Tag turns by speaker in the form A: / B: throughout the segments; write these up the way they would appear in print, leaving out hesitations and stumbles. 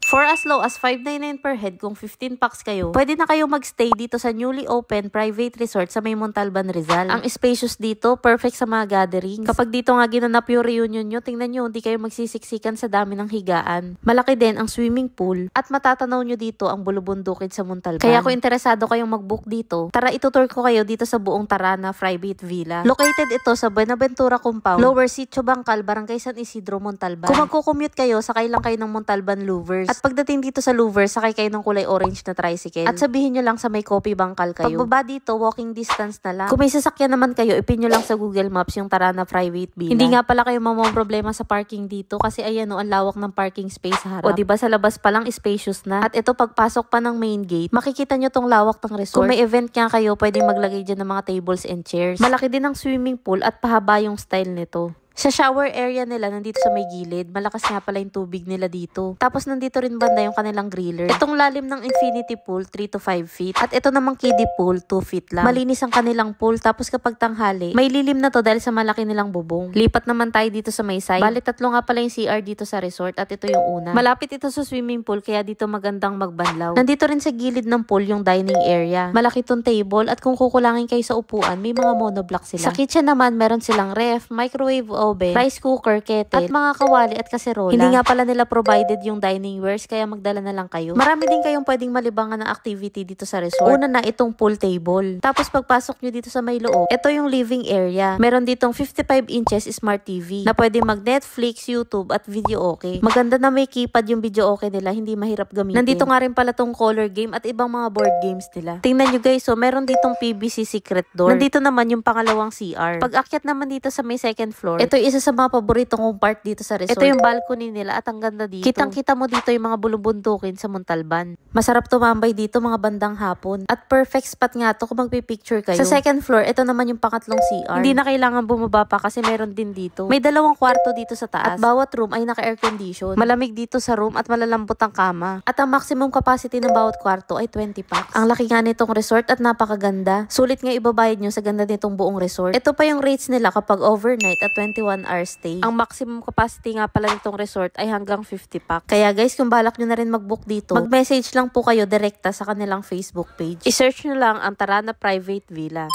A: For as low as $599 per head kung 15 packs kayo, pwede na kayo magstay dito sa newly open private resort sa May Montalban, Rizal. Ang spacious dito, perfect sa mga gatherings. Kapag dito nga ginanap yung reunion nyo, tingnan nyo, hindi kayo magsisiksikan sa dami ng higaan. Malaki din ang swimming pool at matatanaw nyo dito ang bulubundukid sa Montalban. Kaya kung interesado kayong mag-book dito, tara itutur ko kayo dito sa buong Tarana Private Villa. Located ito sa Buenaventura Compound, Lower Sitio Bangkal, Barangay San Isidro, Montalban. Kung magko-commute kayo, sakay lang kayo ng Montalban Louvers. At pagdating dito sa Louvers, sakay kayo ng kulay orange na tricycle. At sabihin nyo lang sa may Coffee Bangkal kayo. Pagbaba dito, walking distance na lang. Kung may sasakyan naman kayo, ipin nyo lang sa Google Maps yung Tarana Private Villa. Hindi nga pala kayo problema sa parking dito kasi ayan o, ang lawak ng parking space sa harap. O diba sa labas pa lang spacious na. At ito pagpasok pa ng main gate, makikita nyo tong lawak ng resort. Kung may event nga kayo, pwedeng maglagay dyan ng mga tables and chairs. Malaki din ang swimming pool at pahaba yung style nito. Sa shower area nila, nandito sa may gilid, malakas nga pala yung tubig nila dito. Tapos nandito rin banda yung kanilang griller. Itong lalim ng infinity pool, 3 to 5 feet. At ito namang kiddie pool, 2 feet lang. Malinis ang kanilang pool, tapos kapag tanghali, may lilim na to dahil sa malaki nilang bubong. Lipat naman tayo dito sa may side. Bali, 3 nga pala yung CR dito sa resort at ito yung una. Malapit ito sa swimming pool, kaya dito magandang magbanlaw. Nandito rin sa gilid ng pool yung dining area. Malaki tong table at kung kukulangin kayo sa upuan, may mga monoblock sila. Sa kitchen naman, meron silang ref, microwave oven, rice cooker, kettle, at mga kawali at kaserola. Hindi nga pala nila provided yung dining wares, kaya magdala na lang kayo. Marami din kayong pwedeng malibangan ng activity dito sa resort. Una na itong pool table. Tapos pagpasok nyo dito sa may loob, ito yung living area. Meron ditong 55 inches smart TV na pwede mag Netflix, YouTube, at video okay. Maganda na may keypad yung video okay nila, hindi mahirap gamitin. Nandito nga rin pala tong color game at ibang mga board games nila. Tingnan nyo guys, so meron ditong PVC secret door. Nandito naman yung pangalawang CR. Pag akyat naman dito sa may second floor, ito yung isa sa mga paborito kong part dito sa resort. Ito yung balcony nila at ang ganda dito. Kitang-kita mo dito yung mga bulubundukin sa Montalban. Masarap tumambay dito mga bandang hapon. At perfect spot nga to kung magpipicture kayo. Sa second floor, ito naman yung pangatlong CR. Hindi na kailangan bumaba pa kasi meron din dito. May 2 kwarto dito sa taas. At bawat room ay naka-air condition. Malamig dito sa room at malalambot ang kama. At ang maximum capacity ng bawat kwarto ay 20 packs. Ang laki nga nitong resort at napakaganda. Sulit nga ibabayad nyo sa ganda nitong buong resort. Ito pa yung rates nila kapag overnight at 21 hours stay. Ang maximum capacity nga pala nitong resort ay hanggang 50 packs. Kaya guys, kung balak nyo na rin mag-book dito, mag-message lang po kayo direkta sa kanilang Facebook page. I-search nyo lang ang Tarana Private Villa.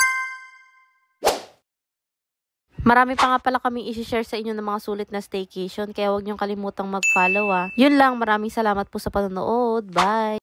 A: Marami pa nga pala kaming i-share sa inyo ng mga sulit na staycation, kaya huwag niyong kalimutang mag-follow. Yun lang, maraming salamat po sa panonood. Bye!